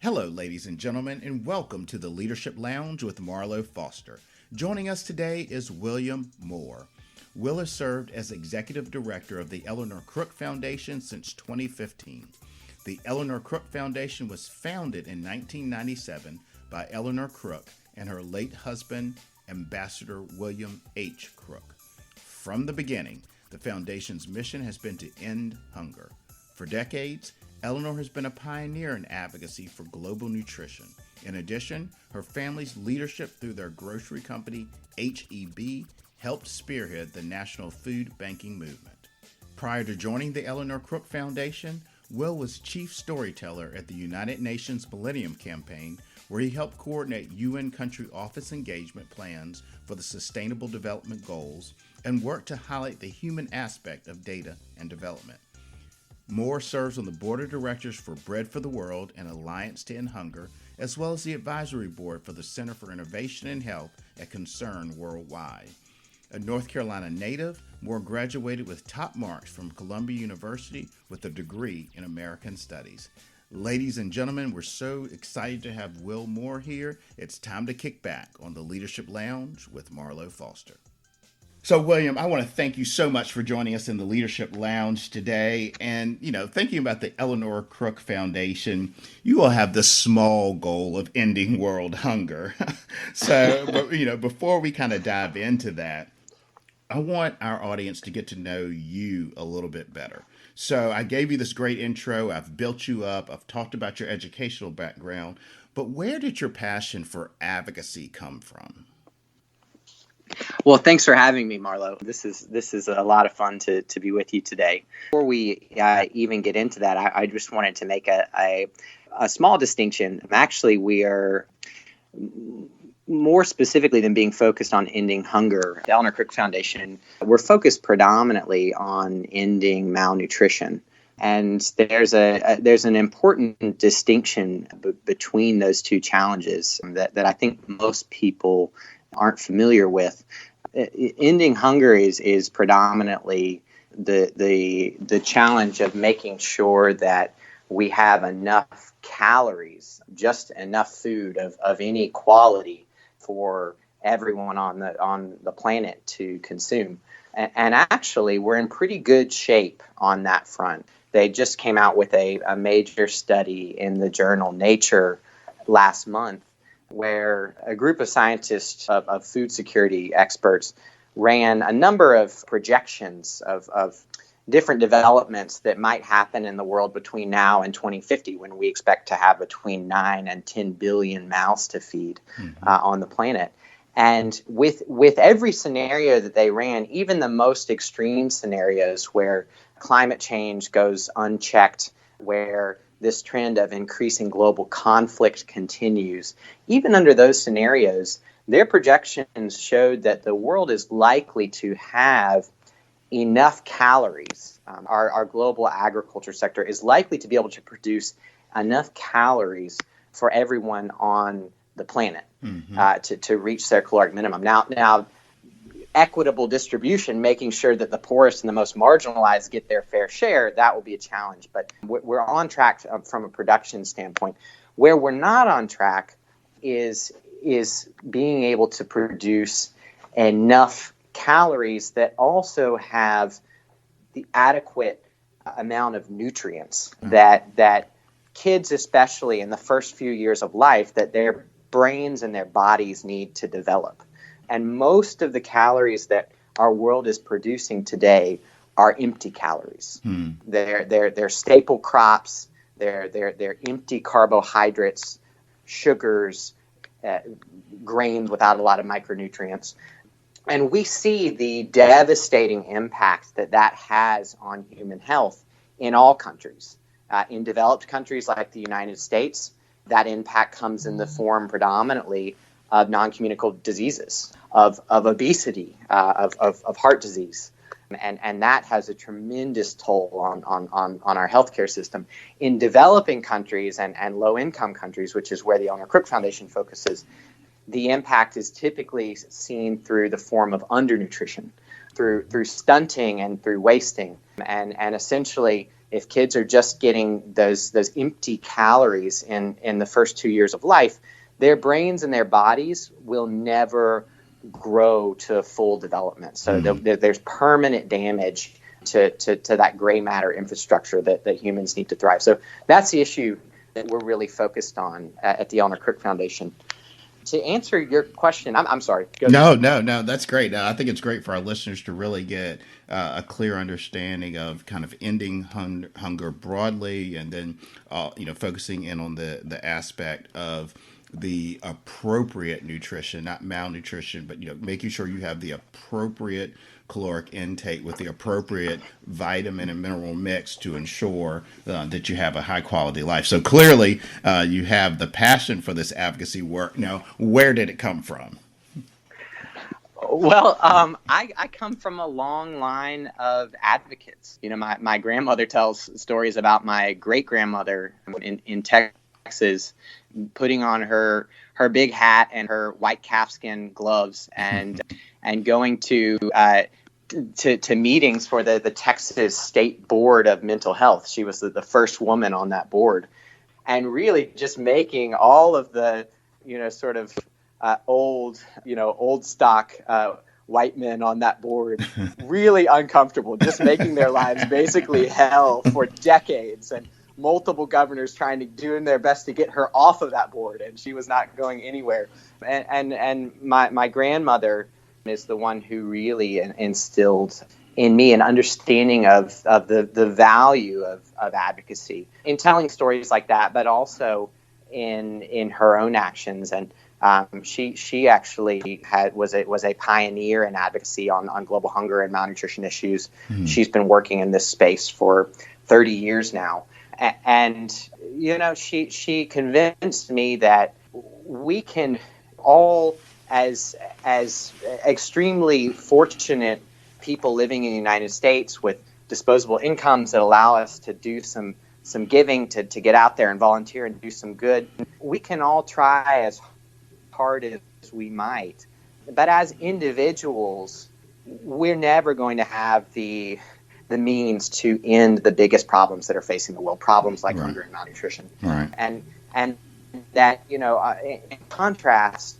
Hello, ladies and gentlemen, and welcome to the Leadership Lounge with Marlowe Foster. Joining us today is William Moore. Will has served as Executive Director of the Eleanor Crook Foundation since 2015. The Eleanor Crook Foundation was founded in 1997 by Eleanor Crook and her late husband, Ambassador William H. Crook. From the beginning, the foundation's mission has been to end hunger. For decades, Eleanor has been a pioneer in advocacy for global nutrition. In addition, her family's leadership through their grocery company, H.E.B, helped spearhead the national food banking movement. Prior to joining the Eleanor Crook Foundation, Will was chief storyteller at the United Nations Millennium Campaign, where he helped coordinate UN country office engagement plans for the Sustainable Development Goals and worked to highlight the human aspect of data and development. Moore serves on the board of directors for Bread for the World and Alliance to End Hunger, as well as the advisory board for the Center for Innovation in Health at Concern Worldwide. A North Carolina native, Moore graduated with top marks from Columbia University with a degree in American Studies. Ladies and gentlemen, we're so excited to have Will Moore here. It's time to kick back on the Leadership Lounge with Marlowe Foster. So, William, I want to thank you so much for joining us in the Leadership Lounge today. And, thinking about the Eleanor Crook Foundation, you all have the small goal of ending world hunger. Before we kind of dive into that, I want our audience to get to know you a little bit better. So I gave you this great intro. I've built you up. I've talked about your educational background. But where did your passion for advocacy come from? Well, thanks for having me, Marlowe. This is a lot of fun to be with you today. Before we even get into that, I just wanted to make a small distinction. Actually, we are more specifically than being focused on ending hunger. The Eleanor Crook Foundation, we're focused predominantly on ending malnutrition. And there's an important distinction between those two challenges that I think most people aren't familiar with. Ending hunger is predominantly the challenge of making sure that we have enough calories, just enough food of any quality for everyone on the planet to consume. And actually, we're in pretty good shape on that front. They just came out with a major study in the journal Nature last month, where a group of scientists, of food security experts, ran a number of projections of different developments that might happen in the world between now and 2050, when we expect to have between 9 and 10 billion mouths to feed on the planet. And with every scenario that they ran, even the most extreme scenarios where climate change goes unchecked, where this trend of increasing global conflict continues, even under those scenarios, their projections showed that the world is likely to have enough calories. Our global agriculture sector is likely to be able to produce enough calories for everyone on the planet to reach their caloric minimum. Now, equitable distribution, making sure that the poorest and the most marginalized get their fair share, that will be a challenge. But we're on track from a production standpoint. Where we're not on track is being able to produce enough calories that also have the adequate amount of nutrients that kids, especially in the first few years of life, that their brains and their bodies need to develop. And most of the calories that our world is producing today are empty calories. They're staple crops. They're empty carbohydrates, sugars, grains without a lot of micronutrients. And we see the devastating impact that has on human health in all countries. In developed countries like the United States, that impact comes in the form predominantly of non-communicable diseases, of obesity, of heart disease. And that has a tremendous toll on our healthcare system. In developing countries and low-income countries, which is where the Eleanor Crook Foundation focuses, the impact is typically seen through the form of undernutrition, through stunting and through wasting. And essentially, if kids are just getting those empty calories in the first 2 years of life, their brains and their bodies will never grow to full development. So there's permanent damage to that gray matter infrastructure that humans need to thrive. So that's the issue that we're really focused on at the Eleanor Crook Foundation. To answer your question, I'm sorry. No, that's great. I think it's great for our listeners to really get a clear understanding of kind of ending hunger broadly, and then focusing in on the aspect of the appropriate nutrition, not malnutrition, but making sure you have the appropriate caloric intake with the appropriate vitamin and mineral mix to ensure that you have a high quality life. So clearly you have the passion for this advocacy work. Now, where did it come from? Well, I come from a long line of advocates. My grandmother tells stories about my great-grandmother in Texas putting on her big hat and her white calfskin gloves and going to meetings for the Texas State Board of Mental Health. She was the first woman on that board, and really just making all of the old stock white men on that board really uncomfortable, just making their lives basically hell for decades, and multiple governors doing their best to get her off of that board, and she was not going anywhere. And my grandmother is the one who really instilled in me an understanding of the value of advocacy in telling stories like that, but also in her own actions. And she actually was a pioneer in advocacy on global hunger and malnutrition issues. Mm-hmm. She's been working in this space for 30 years now. And, she convinced me that we can all, as extremely fortunate people living in the United States with disposable incomes that allow us to do some giving, to get out there and volunteer and do some good, we can all try as hard as we might. But as individuals, we're never going to have the means to end the biggest problems that are facing the world, problems like hunger and malnutrition. Right. And that, in contrast,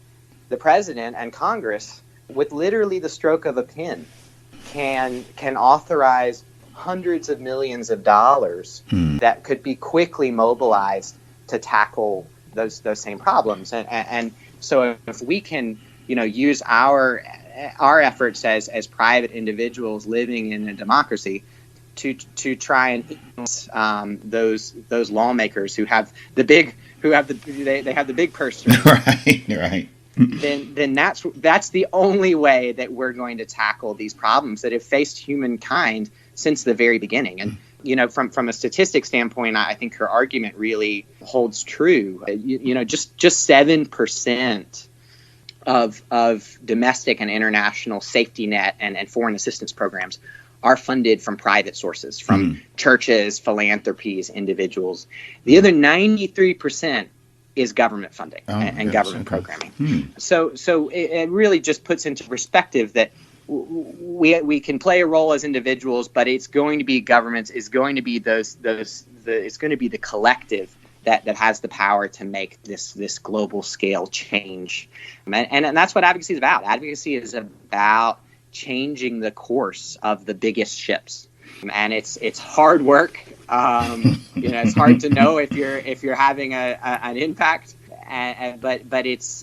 the president and Congress, with literally the stroke of a pen, can authorize hundreds of millions of dollars that could be quickly mobilized to tackle those same problems. And so if we can, use our efforts as private individuals living in a democracy to try and influence those lawmakers who have the big purse, right. Then that's the only way that we're going to tackle these problems that have faced humankind since the very beginning. And from a statistic standpoint, I think her argument really holds true. Just 7% of domestic and international safety net and foreign assistance programs are funded from private sources, from churches, philanthropies, individuals. The other 93% is government funding and government programming. So it really just puts into perspective that we can play a role as individuals, but it's going to be governments, it's going to be it's going to be the collective that has the power to make this global scale change. And that's what advocacy is about. Advocacy is about changing the course of the biggest ships. And it's hard work. It's hard to know if you're having an impact. But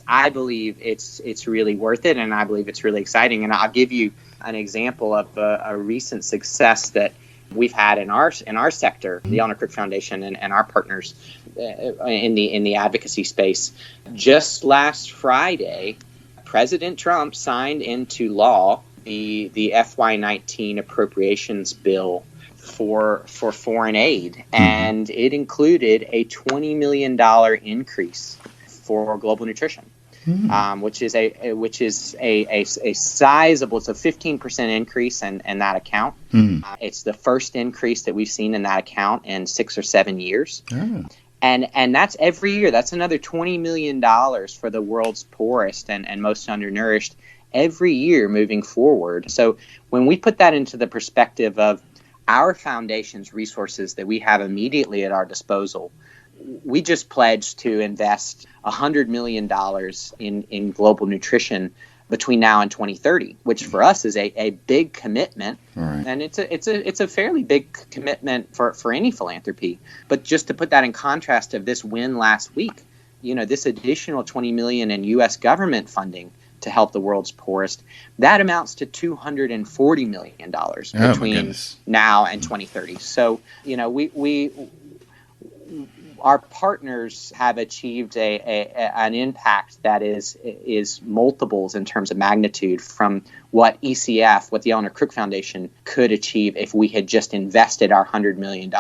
I believe it's really worth it, and I believe it's really exciting. And I'll give you an example of a recent success that we've had in our sector, the Eleanor Crook Foundation and our partners in the advocacy space. Just last Friday, President Trump signed into law the FY19 appropriations bill for foreign aid, and it included a $20 million increase for global nutrition, which is a sizable. It's a 15% increase in that account. It's the first increase that we've seen in that account in 6 or 7 years. And that's every year. That's another $20 million for the world's poorest and most undernourished every year moving forward. So when we put that into the perspective of our foundation's resources that we have immediately at our disposal, we just pledged to invest $100 million in global nutrition between now and 2030, which for us is a big commitment. Right. And it's a fairly big commitment for any philanthropy. But just to put that in contrast of this win last week, this additional $20 million in U.S. government funding to help the world's poorest, that amounts to $240 million between now and 2030. So, our partners have achieved an impact that is multiples in terms of magnitude from what ECF, what the Eleanor Crook Foundation could achieve if we had just invested our $100 million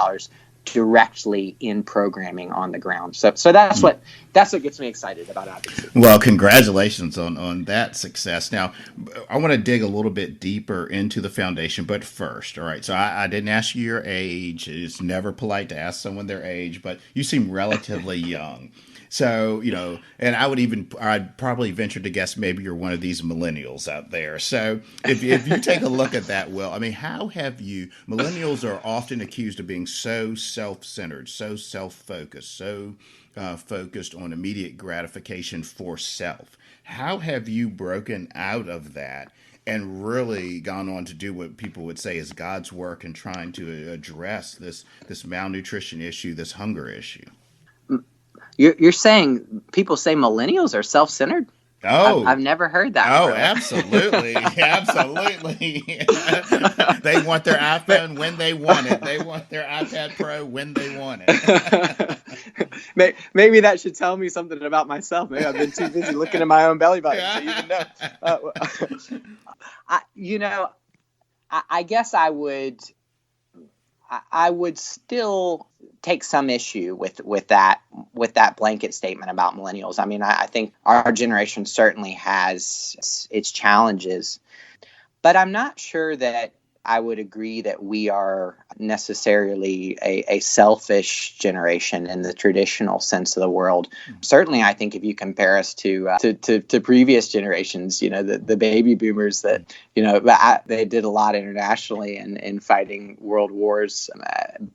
directly in programming on the ground. So that's what gets me excited about advocacy. Well, congratulations on that success. Now, I want to dig a little bit deeper into the foundation, but first, all right, so I didn't ask you your age. It's never polite to ask someone their age, but you seem relatively young. So, and I'd probably venture to guess maybe you're one of these millennials out there. So if you take a look at that, Will, how have millennials are often accused of being so self-centered, so self-focused, so focused on immediate gratification for self. How have you broken out of that and really gone on to do what people would say is God's work in trying to address this malnutrition issue, this hunger issue? You're saying people say millennials are self-centered? Oh, I've never heard that. Oh, absolutely. Absolutely. They want their iPhone when they want it. They want their iPad Pro when they want it. Maybe that should tell me something about myself. Maybe I've been too busy looking at my own belly button to even know. I guess I would still take some issue with that blanket statement about millennials. I think our generation certainly has its challenges, but I'm not sure that I would agree that we are necessarily a selfish generation in the traditional sense of the word. Certainly, I think if you compare us to previous generations, the baby boomers that, they did a lot internationally in fighting world wars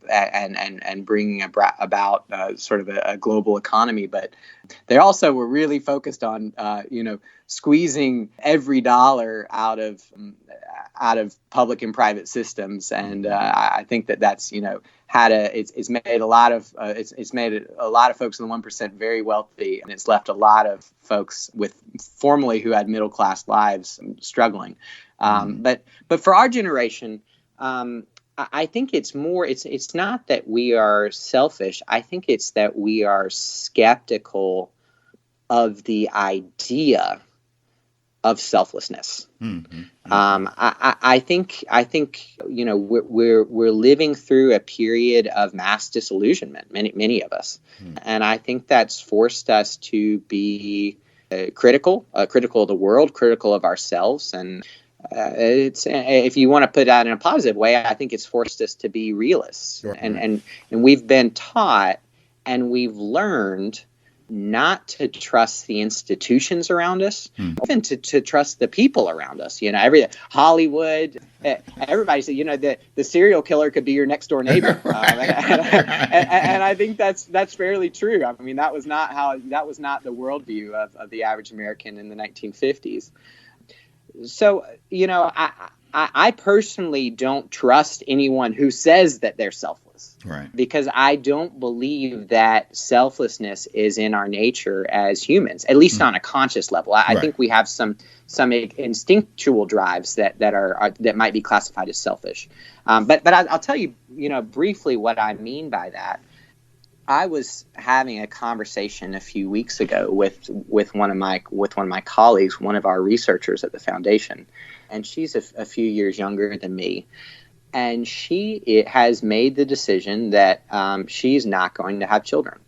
and bringing about sort of a global economy. But they also were really focused on, squeezing every dollar out of public and private systems, and I think that's it's made a lot of folks in the 1% very wealthy, and it's left a lot of folks who had middle class lives struggling. But for our generation, I think it's more. It's not that we are selfish. I think it's that we are skeptical of the idea of selflessness. Mm-hmm. I think we're living through a period of mass disillusionment, many of us, and I think that's forced us to be critical of the world, critical of ourselves, and it's, if you want to put that in a positive way, I think it's forced us to be realists, sure. and we've been taught and we've learned not to trust the institutions around us, even to trust the people around us. Hollywood, everybody said, the serial killer could be your next door neighbor, and I think that's fairly true. That was not the worldview of the average American in the 1950s. So, I personally don't trust anyone who says that they're selfless, right? Because I don't believe that selflessness is in our nature as humans, at least on a conscious level. I think we have some instinctual drives that might be classified as selfish. But I'll tell you, briefly what I mean by that. I was having a conversation a few weeks ago with one of my colleagues, one of our researchers at the foundation, and she's a few years younger than me, and she has made the decision that she's not going to have children.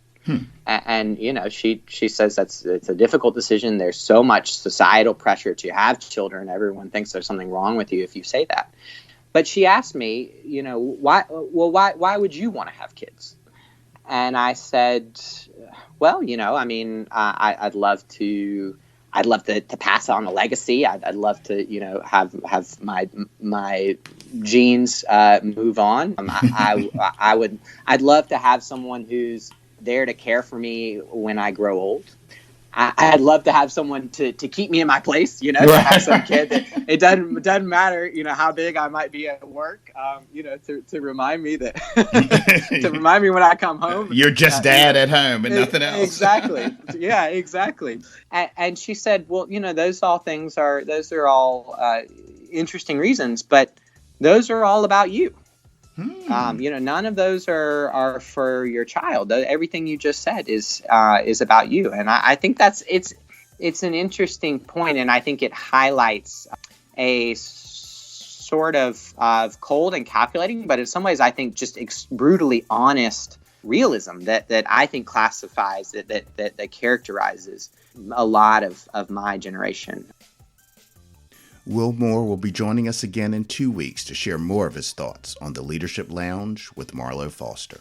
And she says it's a difficult decision. There's so much societal pressure to have children. Everyone thinks there's something wrong with you if you say that. But she asked me, why would you want to have kids? And I said, well, I'd love to pass on a legacy. I'd love to, have my genes move on. I'd love to have someone who's there to care for me when I grow old. I'd love to have someone to keep me in my place, to have some kid that it doesn't matter, how big I might be at work, to remind me that to remind me when I come home. You're just dad at home and nothing else. Exactly. Yeah, exactly. And she said, well, those are all interesting reasons, but those are all about you. None of those are for your child. Everything you just said is about you, and I think it's an interesting point, and I think it highlights a sort of cold and calculating, but in some ways, I think just brutally honest realism that I think classifies that characterizes a lot of my generation. Will Moore will be joining us again in 2 weeks to share more of his thoughts on the Leadership Lounge with Marlowe Foster.